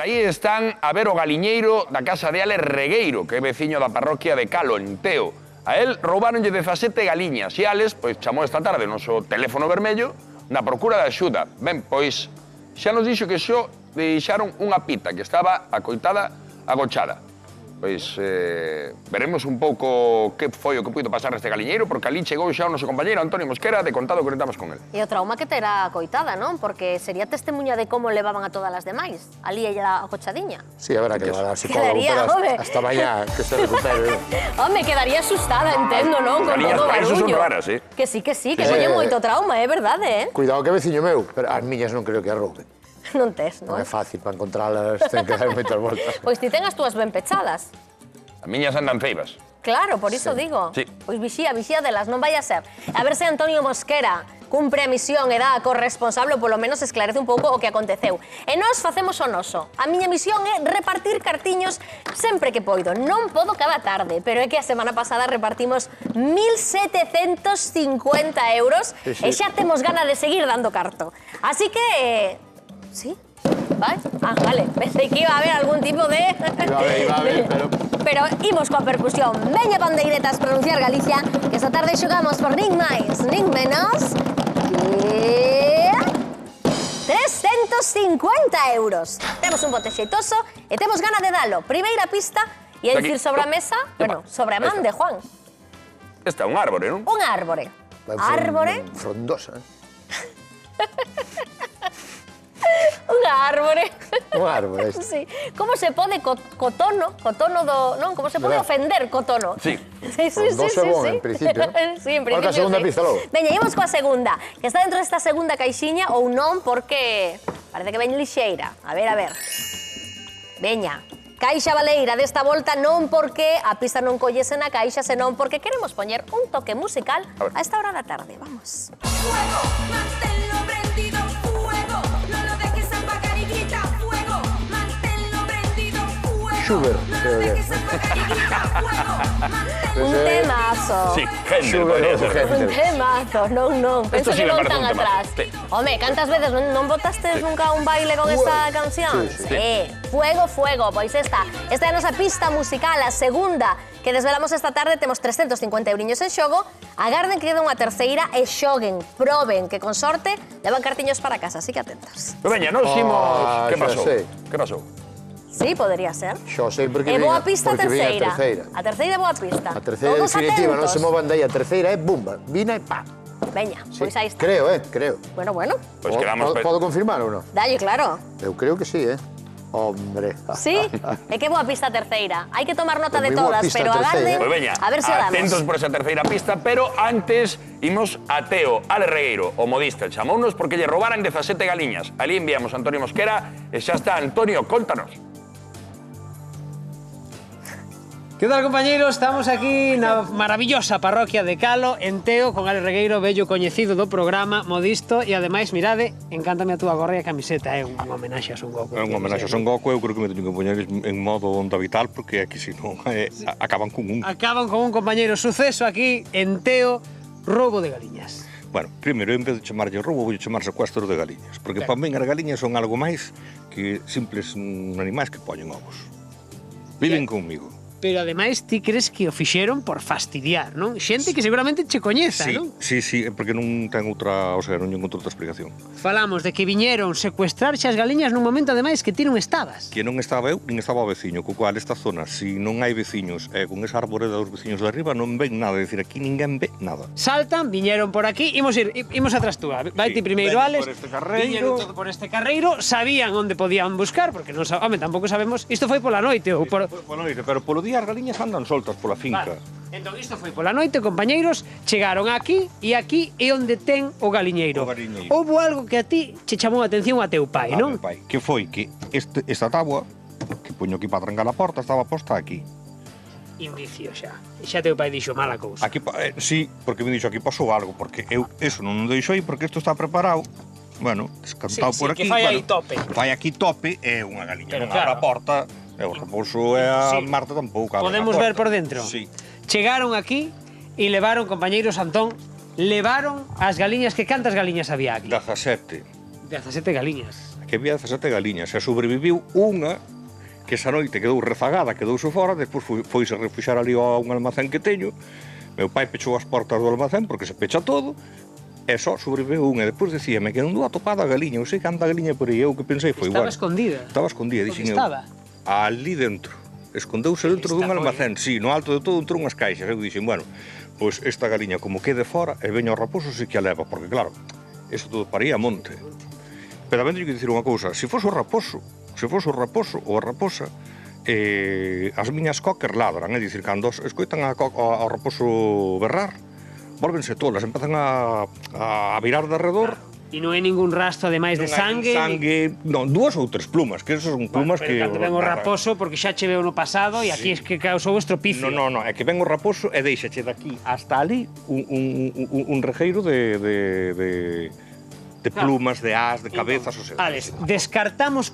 aí están a ver o galiñeiro da casa de Ale Regueiro, que é veciño da parroquia de Calo, en Teo. A él roubáronlle 17 galiñas e Ales, pois, chamou esta tarde o noso teléfono vermello na procura de axuda. Ben, pois, xa nos dixo que xo deixaron unha pita que estaba acoitada agochada. Pois, veremos un pouco que foi o que puido pasar neste galiñeiro, porque ali chegou xa o noso compañeiro Antonio Mosquera, de contado que conectamos con él. E o trauma que terá coitada, non? Porque sería testemunha de como levaban a todas as demais. Ali ella agochadiña. Sí, habrá que llevar al psicólogo, Quedaría, pero home. hasta mañana que se recupere. Home, quedaría asustada, entendo, non? Con Galiñas todo o para iso son barullo. raras, eh? Que sí, que colle moito trauma, é verdade, eh? Cuidado que é veciño meu, pero as miñas non creo que a rouben. Non tes, Non non? é fácil, para encontralas ten que dar moitas voltas. Pois ti ten as túas ben pechadas. As miñas andan ceibas. Claro, por iso digo. Sí. Pois vixía delas, non vai a ser. A ver se Antonio Mosquera cumpre a misión e dá a corresponsable ou polo menos esclarece un pouco o que aconteceu. E nós facemos o noso. A miña misión é repartir cartiños sempre que poido. Non podo cada tarde, pero é que a semana pasada repartimos 1.750 euros Sí. e xa temos gana de seguir dando carto. Así que... Sí? Vai? Ah, vale. Pensei que iba a haber algún tipo de... Iba a ver, pero... Pero imos coa percusión. Veña bandeiretas pronunciar Galicia, que esta tarde xogamos por nin máis, nin menos que... 350 euros. Temos un bote xeitoso e temos gana de dalo. Primeira pista, e a dicir sobre a mesa, bueno, sobre a man de Juan. Esta é un árbore, non? Un árbore. Árbore, Frondosa, unha árbore. Un árbore, este. Sí. Como se pode cotono do, non? Como se pode ofender cotono? Sí. Sí. Frondoso é bon, en principio. Sí, en Olha principio, a segunda sí. pista, logo. Veña, imos coa segunda, que está dentro desta segunda caixiña ou non, porque parece que ven lixeira. A ver. Veña, caixa baleira desta volta non porque a pista non collese na caixa, senón porque queremos poñer un toque musical a esta hora da tarde. Vamos. Fuego, manténlo prendido, fuego, no lo dejes apagar y grita fuego, manténlo prendido, fuego, Schubert, no creo lo que. dejes apagar y grita fuego, manténlo Un temazo. Sí, Händel, Schubert, podría ser. Händel. Un temazo, non. Penso sí que me non parece tan un temazo. atrás. Sí. Home, cantas veces non botastes nunca un baile con esta canción? Sí. Fuego. Pois esta é a nosa pista musical, a segunda que desvelamos esta tarde. Temos 350 euriños en xogo. Agarden que queda unha terceira e xoguen, proben, que con sorte levan cartiños para casa, así que atentos. Pero veña, nos imos... Que xa pasou? sei. Que pasou? Sí, podría ser. Xo sei porque E boa viña- pista a porque viña terceira. A terceira é boa pista. A terceira Todos definitiva, non atentos. se movan de aí. A terceira é bumba, vina e pa. Veña, Sí. pois aí está. Creo, creo. Bueno. Pois quedamos... Podo confirmar ou non? Dalle, claro. Eu creo que sí, Hombre. Sí, é que boa pista a terceira. Hai que tomar nota Pois de moi boa todas, pista pero a terceira, agarden, Pois veña, a ver se o damos. atentos por esa terceira pista, pero antes imos a Teo, Ale Regueiro, o modista. Chamounos porque lle roubaran 17 galiñas. Ali enviamos a Antonio Mosquera e xa está Antonio, cóntanos. Que tal, compañeiros? Estamos aquí na maravillosa parroquia de Calo, en Teo, con Ale Regueiro, vello coñecido do programa, modisto, e ademais, mirade, encántame a túa gorra e a camiseta, é un homenaxe a Son Goku. É un homenaxe a Son Goku, eu creo que me teño que poñer en modo onda vital, porque é que senón acaban con un. Acaban con un compañeiro suceso aquí, en Teo, roubo de galiñas. Bueno, primeiro, en vez de chamarlle roubo, vou chamar secuestro de galiñas, porque para min as galiñas son algo máis que simples animais que poñen ovos. Viven conmigo. Pero ademais ti crees que o fixeron por fastidiar, non? Xente que seguramente che coñeza, non? Sí, porque non ten outra, o sea, non encontro outra explicación. Falamos de que viñeron secuestrarche as galiñas nun momento ademais que ti non estabas. Que non estaba eu, nin estaba o veciño, co cual esta zona, si non hai veciños, con esa arboreda dos veciños de arriba, non ven nada, é dicir, aquí ninguén ve nada. Saltan, viñeron por aquí, imos atrás túa. Vai ti primeiro, veñen Alex. por este carreiro. Viñeron todo por este carreiro, sabían onde podían buscar, porque non home, tampouco sabemos. Isto foi pola noite ou por... Pola noite, pero polo día as galiñas andan soltas pola finca. Vale. Entón isto foi pola noite, compañeiros, chegaron aquí e aquí é onde ten o galiñeiro. O galiñeiro. Houbo algo que a ti che chamou a atención a teu pai, non? Meu pai, que foi que esta táboa que poño aquí para trancar a porta estaba posta aquí. Indicio xa. E xa teu pai dixo mala cousa. Aquí, sí, porque me dixo aquí pasou algo, porque eu eso non o deixo aí porque isto está preparado. Bueno, descantado Sí, por que aquí. fai bueno, aí tope. Fai aquí tope e unha galiña Pero non abre claro. a porta. E o repouso e a Sí. Marta tampouco abre Podemos a porta. ver por dentro? Sí. Chegaron aquí e levaron, compañeiros Antón, levaron as galiñas, que cantas galiñas había aquí? 17. 17 galiñas. Que que había 17 galiñas, e sobreviviu unha que esa noite quedou rezagada, quedouse fora, despois foise refuxar ali a un almacén que teño, meu pai pechou as portas do almacén porque se pecha todo, e só sobreviveu unha, e despois decíame que non dou atopada a galiña, eu sei que anda a galiña por aí, eu que pensei foi, Estaba escondida. Estaba escondida, Onde dixen eu. estaba? Ali dentro. Escondeuse dentro dun almacén, sí, no alto de todo entrou unhas caixas. Eu dixen, bueno, pois esta galiña como quede fora e veño ao raposo sí que a leva, porque claro, eso todo paría a monte. Pero a que dicir unha cousa, se fose o raposo ou a raposa, as miñas cocker ladran, é dicir, cando escoitan ao raposo berrar, volvense todas, empezan a virar de arredor. E non hai ningún rastro, ademais, de sangue. Non, 2 ou 3 plumas, que esas son plumas que... Pero cando ven o raposo, porque xa che veo no pasado e aquí é que causou estropicio. Non, é que ven o raposo e deixache daqui hasta ali un regueiro de plumas, de as, de cabezas, o sea. Alex, descartamos